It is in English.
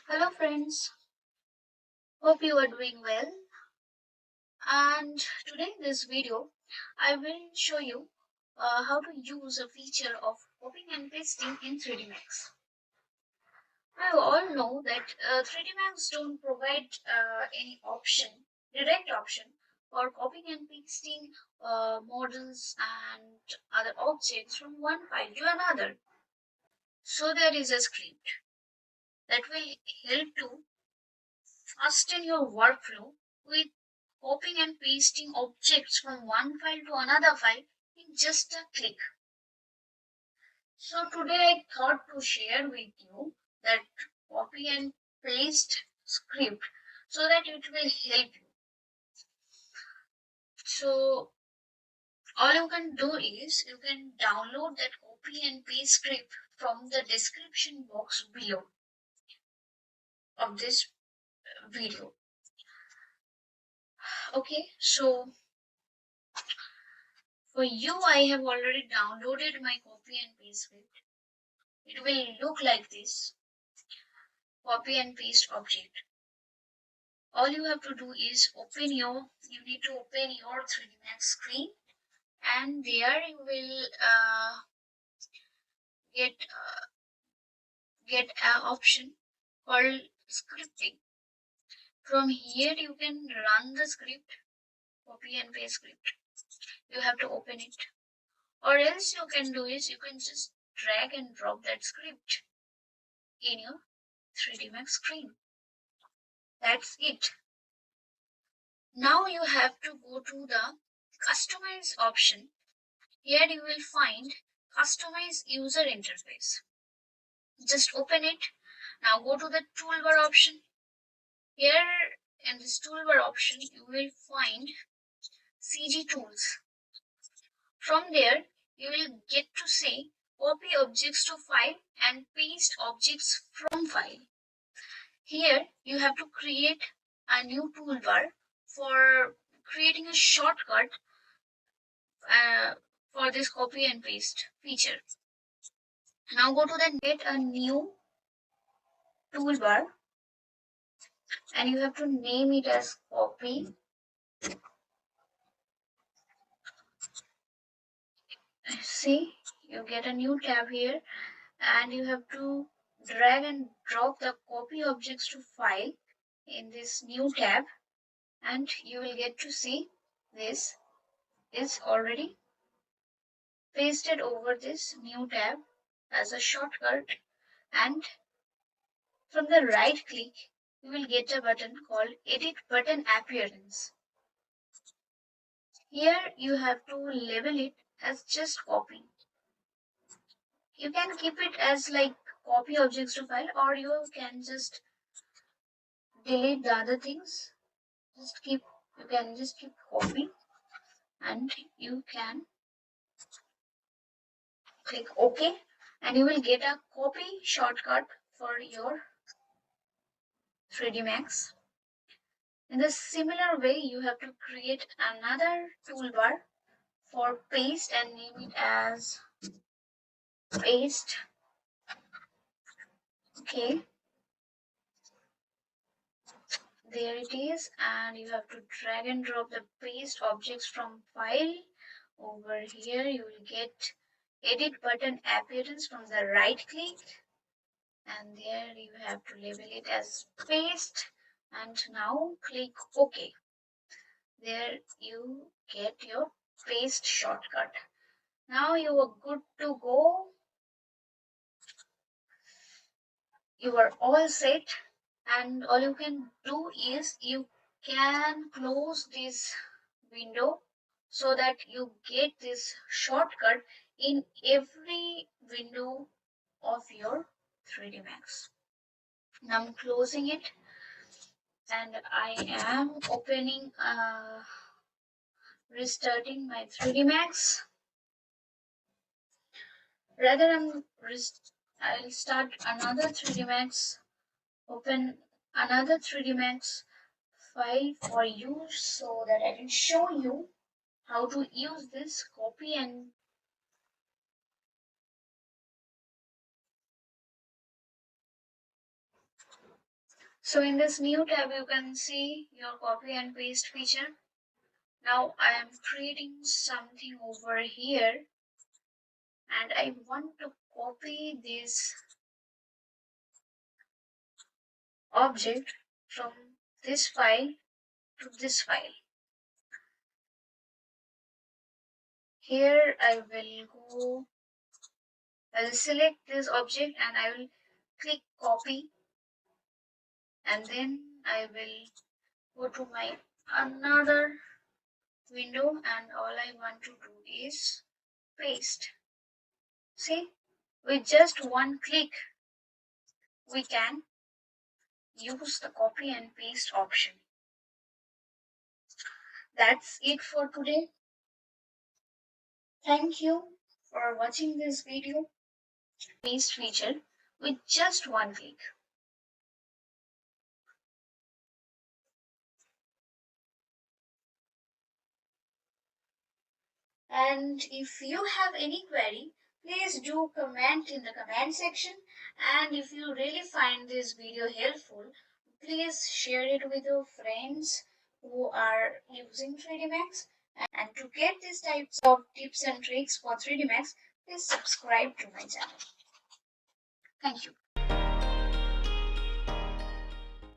Hello friends, hope you are doing well. And today in this video, I will show you how to use a feature of copying and pasting in 3D Max. We all know that 3D Max don't provide any direct option for copying and pasting models and other objects from one file to another. So there is a script that will help to hasten your workflow with copying and pasting objects from one file to another file in just a click. So today I thought to share with you that copy and paste script so that it will help you. So all you can do is you can download that copy and paste script from the description box below of this video. Okay, so for you I have already downloaded my copy and paste script. It will look like this: copy and paste object. All you have to do is you need to open your 3D Max screen, and there you will get an option called scripting. From here you can run the script, copy and paste script. You have to open it. Or else you can do is you can just drag and drop that script in your 3D Max screen. That's it. Now you have to go to the customize option. Here you will find customize user interface. Just open it. Now go to the toolbar option. Here in this toolbar option you will find CG tools. From there you will get to say copy objects to file and paste objects from file. Here you have to create a new toolbar for creating a shortcut uh, for this copy and paste feature. Now go to the get a new toolbar and you have to name it as copy. See, you get a new tab here and you have to drag and drop the copy objects to file in this new tab, and you will get to see this is already pasted over this new tab as a shortcut. And from the right click you will get a button called edit button appearance. Here you have to label it as just copy. You can keep it as like copy objects to file, or you can just delete the other things. You can just keep copy, and you can click OK, and you will get a copy shortcut for your 3D Max. In the similar way, you have to create another toolbar for paste and name it as paste. Okay, there it is, and you have to drag and drop the paste objects from file. Over here you will get edit button appearance from the right click, and there you have to label it as paste, and now click OK. There you get your paste shortcut. Now you are good to go. You are all set, and all you can do is you can close this window so that you get this shortcut in every window of your 3D Max. Now I'm closing it and I am opening restarting my 3D Max. I'll start another 3D Max, open another 3D Max file for you so that I can show you how to use this copy and So in this new tab, you can see your copy and paste feature. Now I am creating something over here and I want to copy this object from this file to this file. Here I will select this object and I will click copy, and then I will go to my another window and all I want to do is paste. See, with just one click we can use the copy and paste option. That's it for today. Thank you for watching this video. Paste feature with just one click. And if you have any query, please do comment in the comment section. And if you really find this video helpful, please share it with your friends who are using 3D Max. And to get these types of tips and tricks for 3D Max, please subscribe to my channel. Thank you.